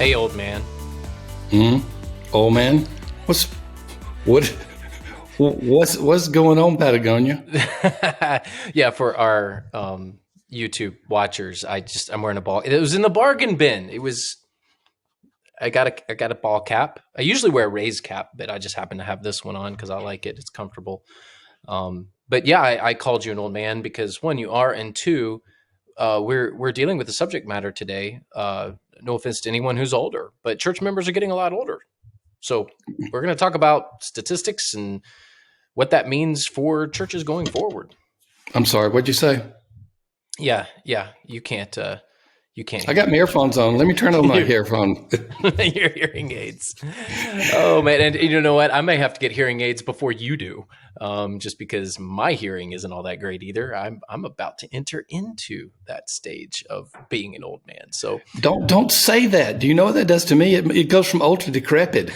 Hey, old man. Old man, what what's going on, Patagonia? Yeah, for our YouTube watchers, I'm wearing a ball. It was in the bargain bin. I got a ball cap. I usually wear a raised cap, but I just happen to have this one on because I like it. It's comfortable. But yeah, I called you an old man because one, you are, and two, we're dealing with the subject matter today. No offense to anyone who's older, but church members are getting a lot older. So we're going to talk about statistics and what that means for churches going forward. I'm sorry, what'd you say? Yeah, you can't. I got my earphones on. Let me turn on my earphone. Your hearing aids. Oh man, and you know what? I may have to get hearing aids before you do, just because my hearing isn't all that great either. I'm about to enter into that stage of being an old man. So Don't say that. Do you know what that does to me? It goes from old to decrepit.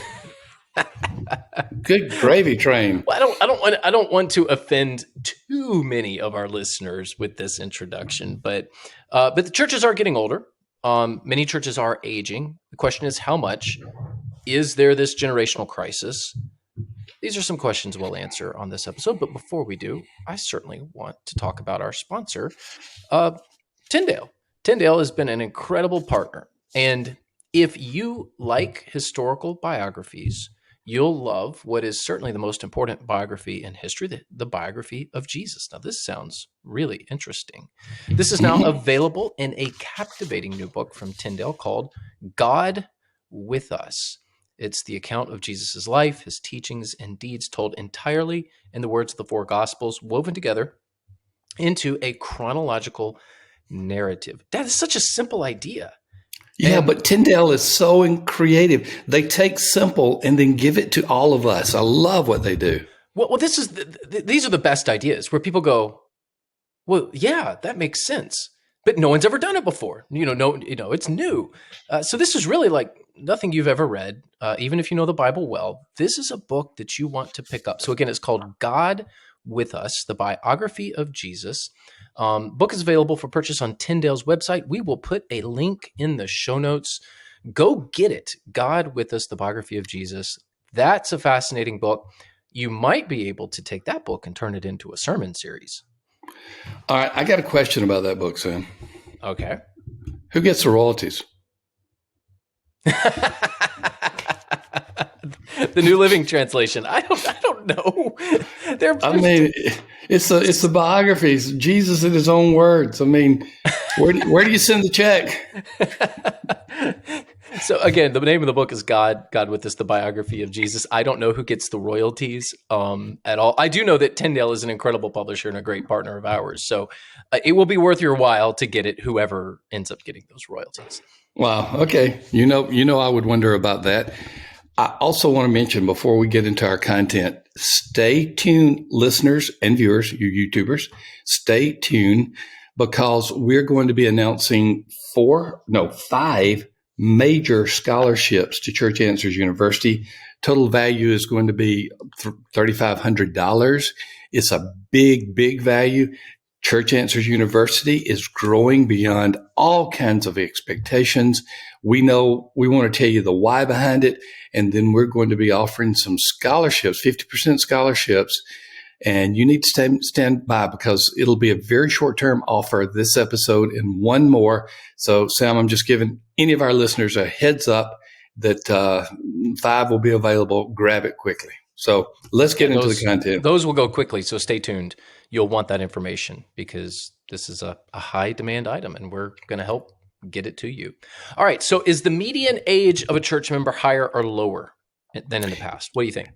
Good gravy train. Well, I don't want to offend too many of our listeners with this introduction, but the churches are getting older. Many churches are aging. The question is, how much? Is there this generational crisis? These are some questions we'll answer on this episode. But before we do, I certainly want to talk about our sponsor, Tyndale. Tyndale has been an incredible partner. And if you like historical biographies, you'll love what is certainly the most important biography in history, the biography of Jesus. Now, this sounds really interesting. This is now available in a captivating new book from Tyndale called God with Us. It's the account of Jesus' life, his teachings, and deeds told entirely in the words of the four Gospels, woven together into a chronological narrative. That is such a simple idea. Yeah, but Tyndale is so creative. They take simple and then give it to all of us. I love what they do. Well, these are the best ideas where people go, well, yeah, that makes sense, but no one's ever done it before. It's new. So this is really like nothing you've ever read, even if you know the Bible well. This is a book that you want to pick up. So again, it's called God with Us, the biography of Jesus. Book is available for purchase on Tyndale's website. We will put a link in the show notes. Go get it. God with Us, the biography of Jesus. That's a fascinating book. You might be able to take that book and turn it into a sermon series. All right, I got a question about that book, Sam. Okay. Who gets the royalties? The New Living Translation. I don't know. It's the biographies. Jesus in his own words. I mean, where do you send the check? So again, the name of the book is God with Us, the biography of Jesus. I don't know who gets the royalties at all. I do know that Tyndale is an incredible publisher and a great partner of ours. So it will be worth your while to get it, whoever ends up getting those royalties. Wow. Okay. You know, I would wonder about that. I also want to mention before we get into our content, stay tuned, listeners and viewers, you YouTubers, stay tuned because we're going to be announcing 5 major scholarships to Church Answers University. Total value is going to be $3,500. It's a big value. Church Answers University is growing beyond all kinds of expectations. We know we want to tell you the why behind it, and then we're going to be offering some scholarships, 50% scholarships, and you need to stand by because it'll be a very short-term offer this episode and one more. So, Sam, I'm just giving any of our listeners a heads up that 5 will be available. Grab it quickly. So let's get into the content. Those will go quickly, so stay tuned. You'll want that information because this is a high demand item and we're going to help get it to you. All right, so is the median age of a church member higher or lower than in the past? What do you think?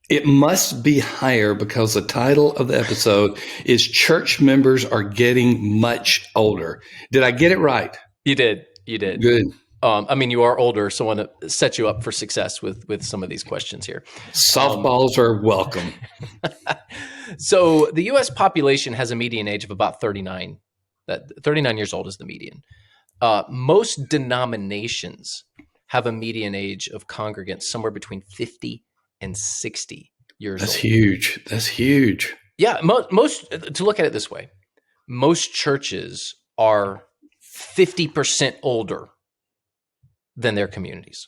It must be higher because the title of the episode is Church Members Are Getting Much Older. Did I get it right? You did. Good. You are older, so I want to set you up for success with some of these questions here. Softballs are welcome. So the U.S. population has a median age of about 39. 39 years old is the median. Most denominations have a median age of congregants somewhere between 50 and 60 years old. That's huge. Yeah, most to look at it this way, most churches are 50% older than their communities.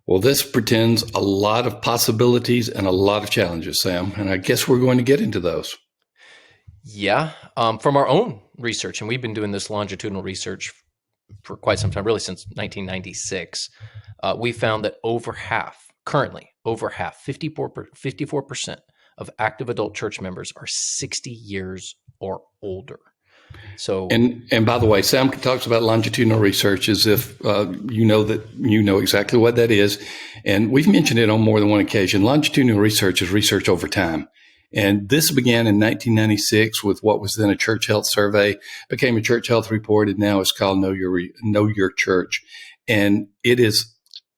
Well, this pretends a lot of possibilities and a lot of challenges, Sam, and I guess we're going to get into those. Yeah, from our own research, and we've been doing this longitudinal research for quite some time, really since 1996, we found that currently over half, 54% of active adult church members are 60 years or older. So, and by the way, Sam talks about longitudinal research as if you know exactly what that is, and we've mentioned it on more than one occasion. Longitudinal research is research over time, and this began in 1996 with what was then a church health survey, became a church health report, and now it's called Know Your Church, and it is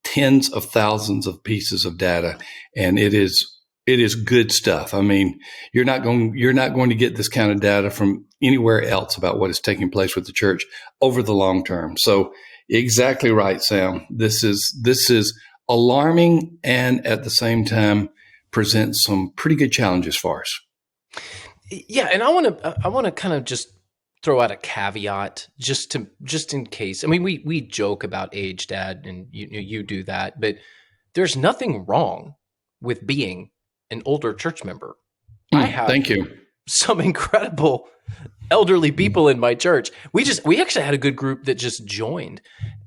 tens of thousands of pieces of data, and it is good stuff. I mean, you're not going to get this kind of data from anywhere else about what is taking place with the church over the long term. So exactly right, Sam. This is alarming and at the same time presents some pretty good challenges for us. Yeah, and I want to kind of just throw out a caveat just in case. I mean, we joke about age, Dad, and you do that, but there's nothing wrong with being an older church member. I have Thank you. some incredible elderly people in my church. We actually had a good group that just joined,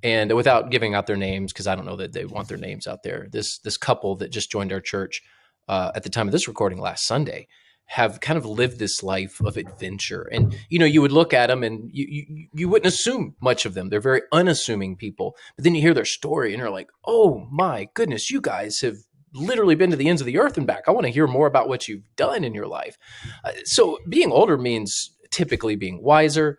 and without giving out their names, because I don't know that they want their names out there. This couple that just joined our church at the time of this recording last Sunday have kind of lived this life of adventure. And, you would look at them and you wouldn't assume much of them. They're very unassuming people. But then you hear their story and you're like, oh my goodness, you guys have literally been to the ends of the earth and back. I want to hear more about what you've done in your life. So being older means typically being wiser,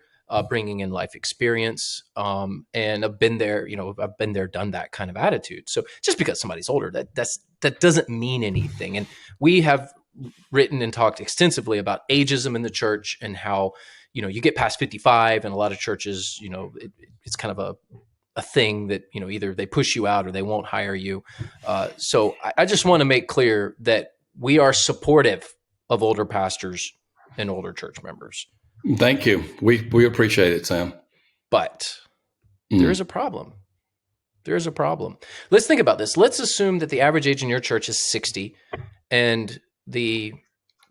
bringing in life experience. And I've been there, done that kind of attitude. So just because somebody's older, that doesn't mean anything. And we have written and talked extensively about ageism in the church and how, you get past 55 and a lot of churches, it's kind of a thing that, either they push you out or they won't hire you. So I just want to make clear that we are supportive of older pastors and older church members. Thank you. We appreciate it, Sam. But there is a problem. There's a problem. Let's think about this. Let's assume that the average age in your church is 60 and the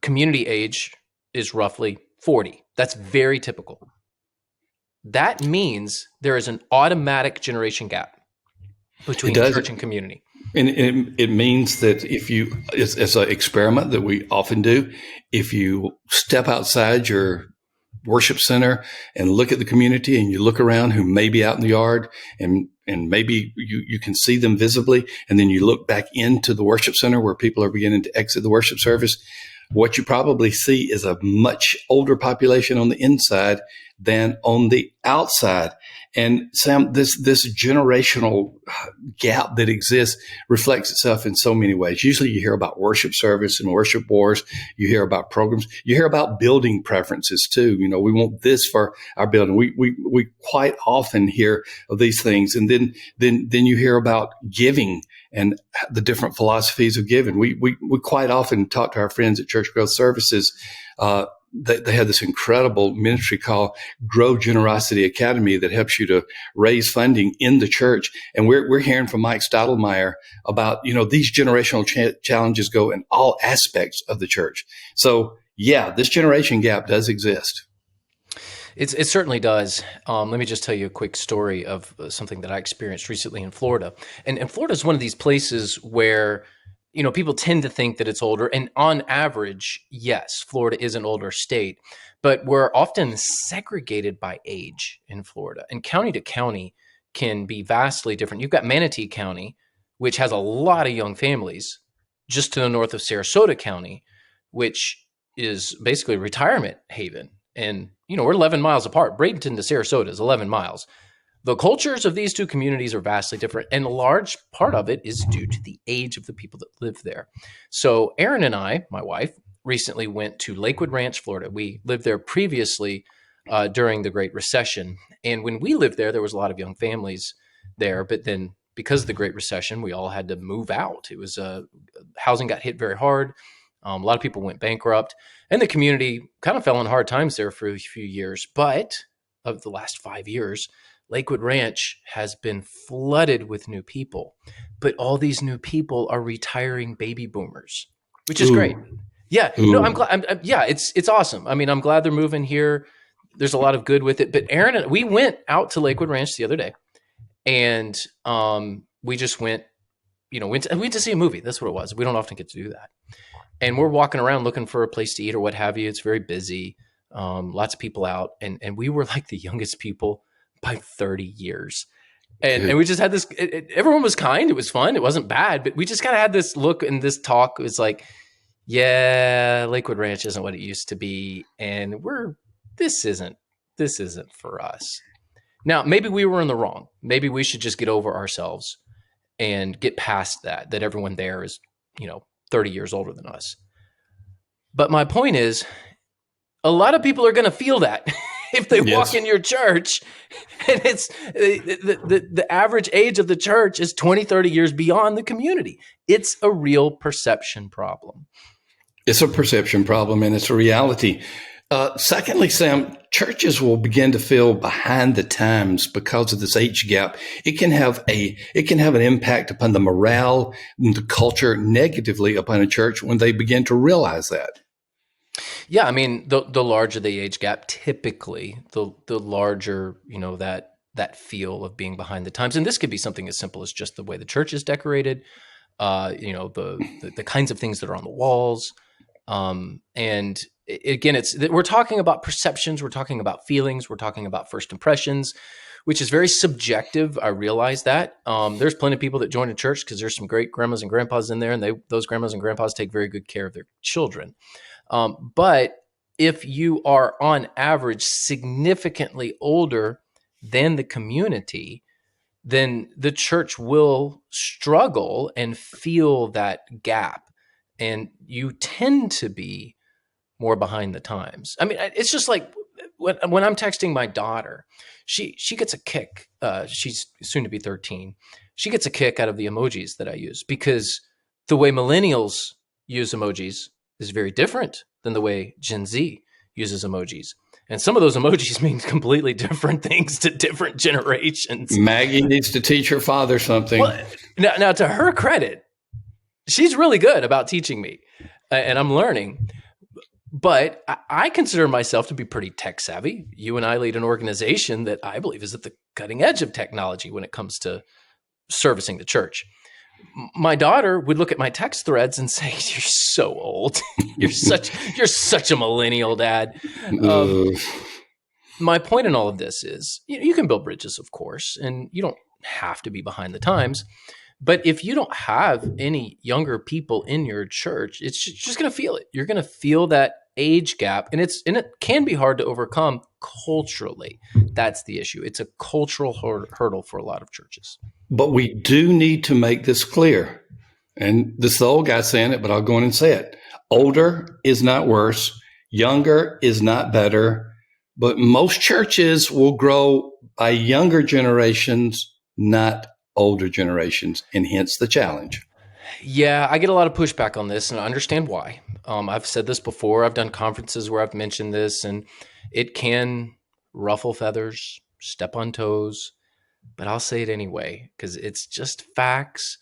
community age is roughly 40. That's very typical. That means there is an automatic generation gap between church and community. And it means that if you, it's an experiment that we often do, if you step outside your worship center and look at the community and you look around who may be out in the yard and maybe you can see them visibly, and then you look back into the worship center where people are beginning to exit the worship service, what you probably see is a much older population on the inside than on the outside. And Sam, this generational gap that exists reflects itself in so many ways. Usually you hear about worship service and worship wars. You hear about programs. You hear about building preferences too. We want this for our building. We quite often hear of these things. And then you hear about giving and the different philosophies of giving. We quite often talk to our friends at Church Growth Services. They have this incredible ministry called Grow Generosity Academy that helps you to raise funding in the church. And we're hearing from Mike Stottlemyre about, these generational challenges go in all aspects of the church. So yeah, this generation gap does exist. It certainly does. Let me just tell you a quick story of something that I experienced recently in Florida. And Florida is one of these places where people tend to think that it's older. And on average, yes, Florida is an older state, but we're often segregated by age in Florida. And county to county can be vastly different. You've got Manatee County, which has a lot of young families, just to the north of Sarasota County, which is basically a retirement haven. And, we're 11 miles apart. Bradenton to Sarasota is 11 miles. The cultures of these two communities are vastly different, and a large part of it is due to the age of the people that live there. So Erin and I, my wife, recently went to Lakewood Ranch, Florida. We lived there previously during the Great Recession. And when we lived there, there was a lot of young families there. But then because of the Great Recession, we all had to move out. It was housing got hit very hard. A lot of people went bankrupt, and the community kind of fell in hard times there for a few years. But of the last 5 years, Lakewood Ranch has been flooded with new people, but all these new people are retiring baby boomers, which is great. Ooh, Yeah, no, I'm ooh. glad. Yeah, it's awesome. I mean, I'm glad they're moving here. There's a lot of good with it. But Aaron and we went out to Lakewood Ranch the other day, and we just went, went to see a movie. That's what it was. We don't often get to do that, and we're walking around looking for a place to eat or what have you. It's very busy, lots of people out, and we were like the youngest people by 30 years. And Good. we just had this. Everyone was kind. It was fun. It wasn't bad, but we just kind of had this look and this talk. It was like, yeah, Lakewood Ranch isn't what it used to be, and this isn't for us. Now, maybe we were in the wrong. Maybe we should just get over ourselves and get past that everyone there is, 30 years older than us. But my point is, a lot of people are going to feel that if they Yes. walk in your church, and it's the average age of the church is 20, 30 years beyond the community. It's a real perception problem. It's a perception problem, and it's a reality. Secondly, Sam, churches will begin to feel behind the times because of this age gap. It can have an impact upon the morale and the culture negatively upon a church when they begin to realize that. Yeah, I mean, the larger the age gap, typically, the larger, that feel of being behind the times. And this could be something as simple as just the way the church is decorated, the kinds of things that are on the walls. And again, we're talking about perceptions, we're talking about feelings, we're talking about first impressions, which is very subjective. I realize that. There's plenty of people that join a church because there's some great grandmas and grandpas in there, and those grandmas and grandpas take very good care of their children. But if you are on average significantly older than the community, then the church will struggle and feel that gap. And you tend to be more behind the times. I mean, it's just like when I'm texting my daughter, she gets a kick. She's soon to be 13. She gets a kick out of the emojis that I use because the way millennials use emojis is very different than the way Gen Z uses emojis. And some of those emojis mean completely different things to different generations. Maggie needs to teach her father something. Well, now to her credit, she's really good about teaching me, and I'm learning. But I consider myself to be pretty tech savvy. You and I lead an organization that I believe is at the cutting edge of technology when it comes to servicing the church. My daughter would look at my text threads and say, "You're so old. You're such a millennial, Dad." My point in all of this is, you can build bridges, of course, and you don't have to be behind the times. But if you don't have any younger people in your church, it's just going to feel it. You're going to feel that age gap, and it can be hard to overcome culturally. That's the issue. It's a cultural hurdle for a lot of churches. But we do need to make this clear. And this is the old guy saying it, but I'll go in and say it. Older is not worse. Younger is not better. But most churches will grow by younger generations, not older generations, and hence the challenge. Yeah, I get a lot of pushback on this, and I understand why. I've said this before. I've done conferences where I've mentioned this, and it can ruffle feathers, step on toes, but I'll say it anyway because it's just facts.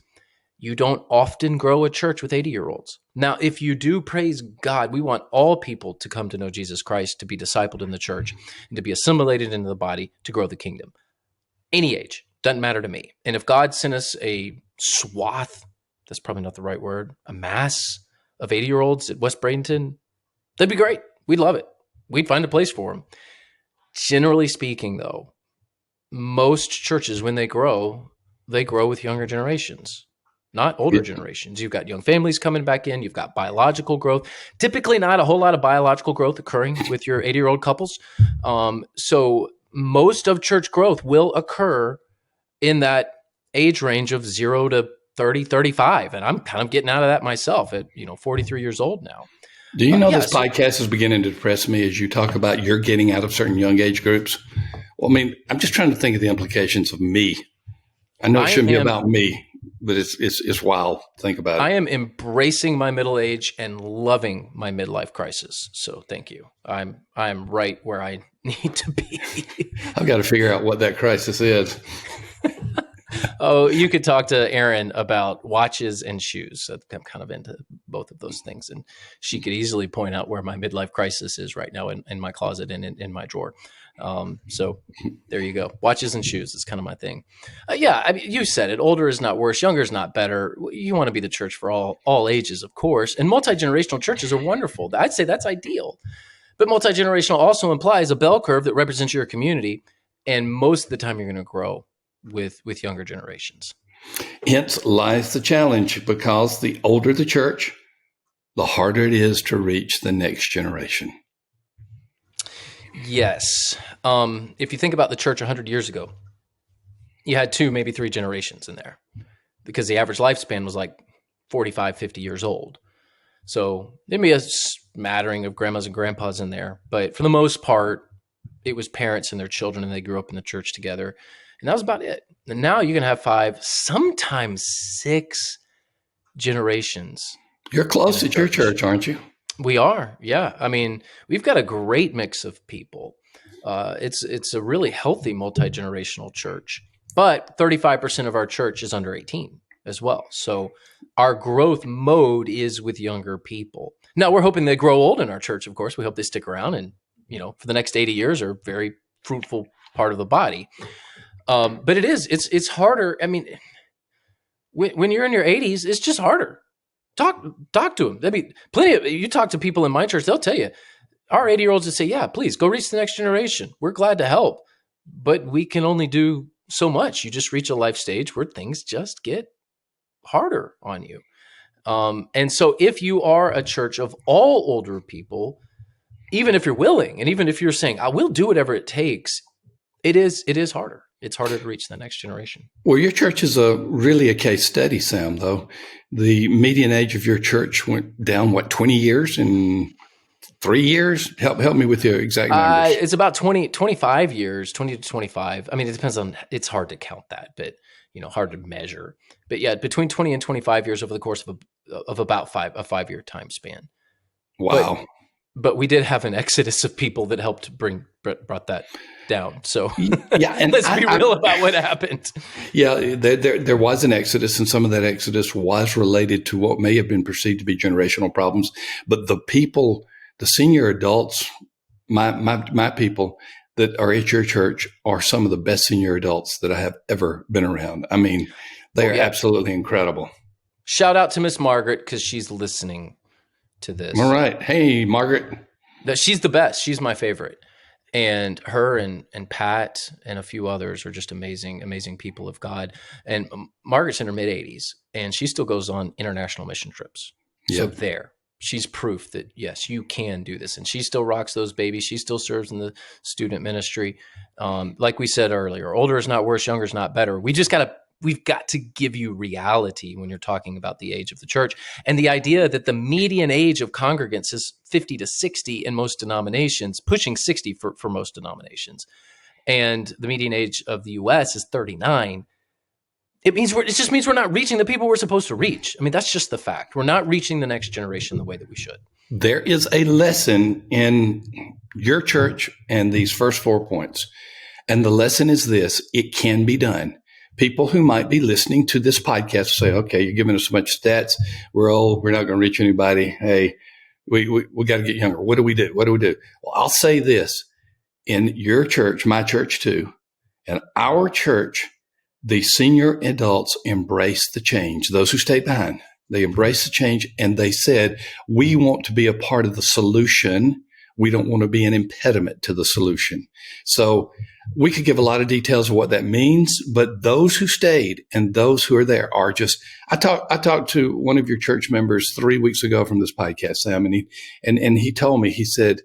You don't often grow a church with 80-year-olds. Now, if you do, praise God, we want all people to come to know Jesus Christ, to be discipled in the church, and to be assimilated into the body, to grow the kingdom. Any age, doesn't matter to me. And if God sent us a swath, that's probably not the right word, a mass of 80-year-olds at West Bradenton, that'd be great. We'd love it. We'd find a place for them. Generally speaking, though, most churches, when they grow with younger generations, not older generations. You've got young families coming back in. You've got biological growth. Typically not a whole lot of biological growth occurring with your 80-year-old couples. So most of church growth will occur in that age range of 0 to 30, 35. And I'm kind of getting out of that myself at 43 years old now. Do you know this podcast is beginning to depress me as you talk about you're getting out of certain young age groups? Well, I mean, I'm just trying to think of the implications of me. I know it shouldn't be about me. but it's wild. Think about I it. am embracing my middle age and loving my midlife crisis. So thank you. I'm right where I need to be. I've got to figure out what that crisis is. Oh, you could talk to Erin about watches and shoes. I'm kind of into both of those things, and she could easily point out where my midlife crisis is right now in my closet and in my drawer. So there you go. Watches and shoes is kind of my thing. Yeah, I mean, you said it. Older is not worse. Younger is not better. You want to be the church for all ages, of course. And multi-generational churches are wonderful. I'd say that's ideal. But multi-generational also implies a bell curve that represents your community, and most of the time you're going to grow with younger generations. Hence lies the challenge, because the older the church, the harder it is to reach the next generation. Yes. If you think about the church 100 years ago, you had 2, maybe 3 generations in there, because the average lifespan was like 45, 50 years old. So there'd be a smattering of grandmas and grandpas in there. But for the most part, it was parents and their children, and they grew up in the church together. And that was about it. And now you can have 5, sometimes 6 generations. You're close at your church, aren't you? We are. Yeah. I mean, we've got a great mix of people. It's a really healthy multi-generational church, but 35% of our church is under 18 as well. So our growth mode is with younger people. Now we're hoping they grow old in our church. Of course, we hope they stick around and, for the next 80 years are a very fruitful part of the body. But it's harder. I mean, when you're in your 80s, it's just harder. Talk to them. I mean, you talk to people in my church, they'll tell you, our 80-year-olds would say, yeah, please go reach the next generation. We're glad to help, but we can only do so much. You just reach a life stage where things just get harder on you. And so if you are a church of all older people, even if you're willing, and even if you're saying, I will do whatever it takes, it is harder. It's harder to reach the next generation. Well, your church is really a case study, Sam, though. The median age of your church went down, 20 years in 3 years? Help me with your exact numbers. It's about 25 years, 20 to 25. I mean, it depends on, it's hard to count that, but, hard to measure. But yeah, between 20 and 25 years over the course of about a 5-year time span. Wow. But we did have an exodus of people that helped brought that down. So yeah, and let's be real about what happened. Yeah, there was an exodus, and some of that exodus was related to what may have been perceived to be generational problems. But the people, the senior adults, my people that are at your church are some of the best senior adults that I have ever been around. I mean, they are absolutely incredible. Shout out to Miss Margaret, because she's listening to this. All right. Hey, Margaret. She's the best. She's my favorite. And her and Pat and a few others are just amazing people of God. And Margaret's in her mid-80s, and she still goes on international mission trips. Yep. So she's proof that, yes, you can do this. And she still rocks those babies. She still serves in the student ministry. Like we said earlier, older is not worse, younger is not better. We've got to give you reality when you're talking about the age of the church. And the idea that the median age of congregants is 50 to 60 in most denominations, pushing 60 for most denominations. And the median age of the U.S. is 39. It just means we're not reaching the people we're supposed to reach. I mean, that's just the fact. We're not reaching the next generation the way that we should. There is a lesson in your church and these first 4 points. And the lesson is this: it can be done. People who might be listening to this podcast say, okay, you're giving us so much stats. We're old. We're not going to reach anybody. Hey, we got to get younger. What do we do? Well, I'll say this. In your church, my church too, and our church, the senior adults embrace the change. Those who stay behind, they embrace the change. And they said, we want to be a part of the solution. We don't want to be an impediment to the solution. So we could give a lot of details of what that means, but those who stayed and those who are there are just, I talked to one of your church members 3 weeks ago from this podcast, Sam, and he told me, he said,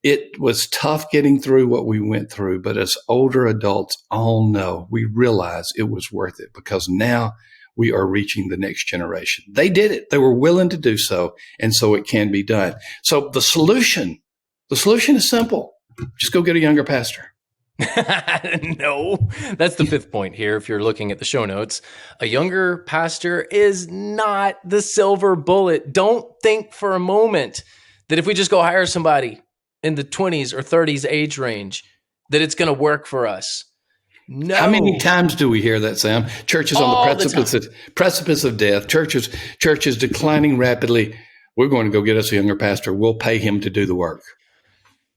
it was tough getting through what we went through, but as older adults all know, we realize it was worth it because now we are reaching the next generation. They did it. They were willing to do so. And so it can be done. So the solution is simple. Just go get a younger pastor. No, that's the fifth point here. If you're looking at the show notes, a younger pastor is not the silver bullet. Don't think for a moment that if we just go hire somebody in the 20s or 30s age range, that it's going to work for us. No. How many times do we hear that, Sam? Churches on the precipice of death. Churches declining rapidly. We're going to go get us a younger pastor. We'll pay him to do the work.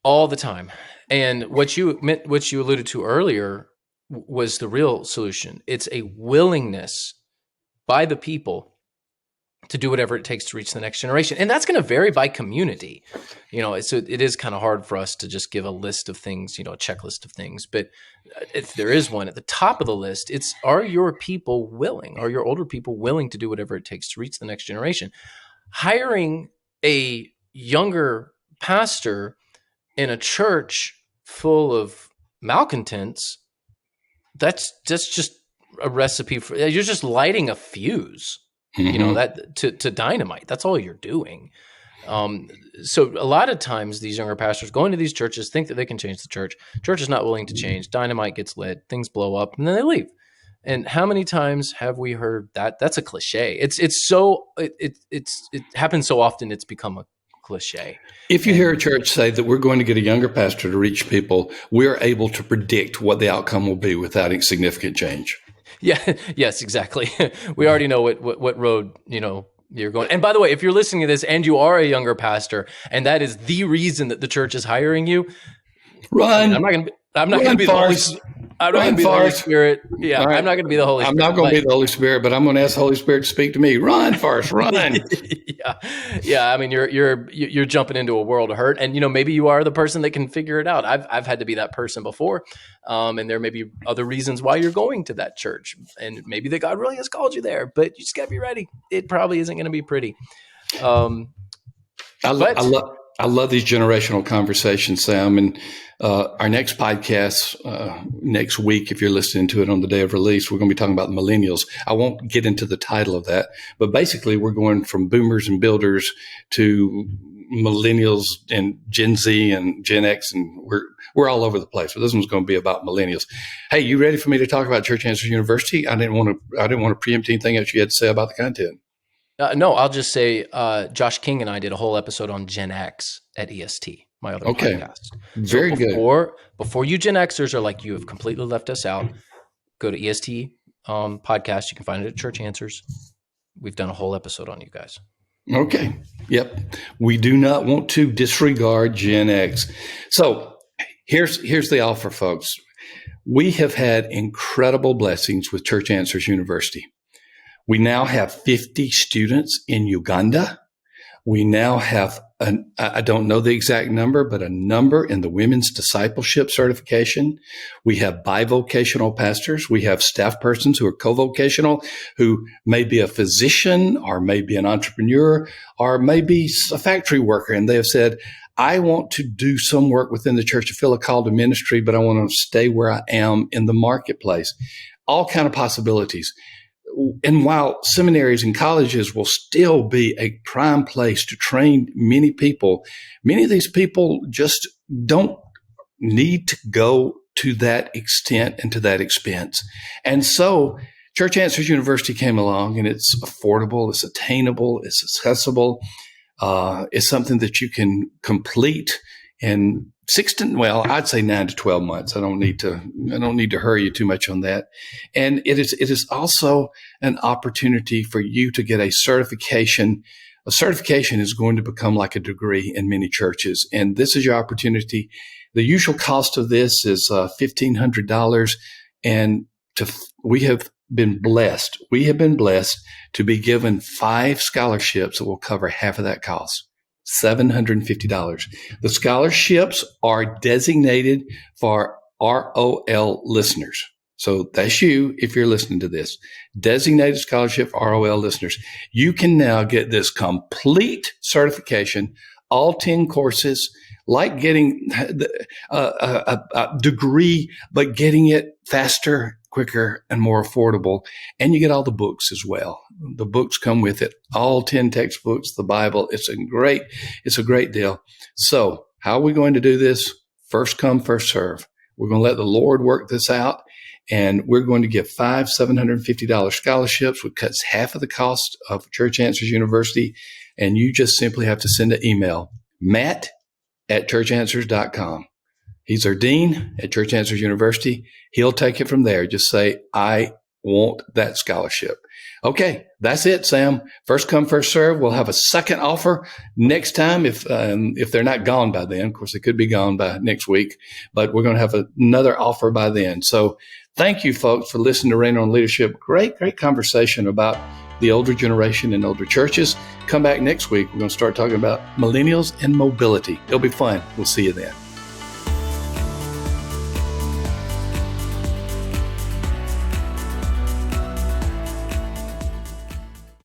All the time. And what you alluded to earlier was the real solution. It's a willingness by the people to do whatever it takes to reach the next generation. And that's going to vary by community. So it is kind of hard for us to just give a list of things, a checklist of things. But if there is one at the top of the list, it's, are your people willing? Are your older people willing to do whatever it takes to reach the next generation? Hiring a younger pastor in a church full of malcontents, that's just a recipe for, you're just lighting a fuse, that to dynamite. That's all you're doing. So a lot of times these younger pastors go into these churches, think that they can change the church. Church is not willing to change. Dynamite gets lit, things blow up, and then they leave. And how many times have we heard that? That's a cliche. It happens so often it's become a cliche. If you hear a church say that we're going to get a younger pastor to reach people, we're able to predict what the outcome will be without any significant change. Yeah. Yes, exactly. We already know what road, you're going. And by the way, if you're listening to this and you are a younger pastor, and that is the reason that the church is hiring you, run. I'm not going to be the Holy Spirit. Yeah, right. I'm not going to be the Holy Spirit. I'm not going to be the Holy Spirit, but I'm going to ask the Holy Spirit to speak to me. Run, Forrest, run. Yeah. I mean, you're jumping into a world of hurt, and maybe you are the person that can figure it out. I've had to be that person before, and there may be other reasons why you're going to that church, and maybe that God really has called you there, but you just got to be ready. It probably isn't going to be pretty. I love these generational conversations, Sam. And our next podcast next week, if you're listening to it on the day of release, we're going to be talking about the millennials. I won't get into the title of that, but basically we're going from boomers and builders to millennials and Gen Z and Gen X, and we're all over the place. But this one's going to be about millennials. Hey, you ready for me to talk about Church Answers University? I didn't want to preempt anything else you had to say about the content. No, I'll just say Josh King and I did a whole episode on Gen X at EST, my other podcast. Very good. Before you Gen Xers are like, you have completely left us out, go to EST podcast. You can find it at Church Answers. We've done a whole episode on you guys. Okay. Yep. We do not want to disregard Gen X. So here's the offer, folks. We have had incredible blessings with Church Answers University. We now have 50 students in Uganda. We now have, I don't know the exact number, but a number in the women's discipleship certification. We have bivocational pastors. We have staff persons who are co-vocational, who may be a physician or maybe an entrepreneur or maybe a factory worker. And they have said, I want to do some work within the church. I feel a call to ministry, but I want to stay where I am in the marketplace. All kind of possibilities. And while seminaries and colleges will still be a prime place to train many people, many of these people just don't need to go to that extent and to that expense. And so Church Answers University came along, and it's affordable, it's attainable, it's accessible. It's something that you can complete in I'd say 9 to 12 months. I don't need to hurry you too much on that. And it is also an opportunity for you to get a certification. A certification is going to become like a degree in many churches. And this is your opportunity. The usual cost of this is $1,500. And we have been blessed. We have been blessed to be given 5 scholarships that will cover half of that cost. $750. The scholarships are designated for ROL listeners. So that's you if you're listening to this. Designated scholarship for ROL listeners. You can now get this complete certification, all 10 courses, like getting a degree, but getting it faster, quicker, and more affordable. And you get all the books as well. The books come with it, all 10 textbooks, the Bible. It's a great deal. So how are we going to do this? First come, first serve. We're going to let the Lord work this out. And we're going to give 5 $750 scholarships, which cuts half of the cost of Church Answers University. And you just simply have to send an email, matt@churchanswers.com. He's our dean at Church Answers University. He'll take it from there. Just say, I want that scholarship. Okay, that's it, Sam. First come, first serve. We'll have a second offer next time if they're not gone by then. Of course, they could be gone by next week, but we're going to have another offer by then. So thank you, folks, for listening to Rain on Leadership. Great conversation about the older generation and older churches. Come back next week. We're going to start talking about millennials and mobility. It'll be fun. We'll see you then.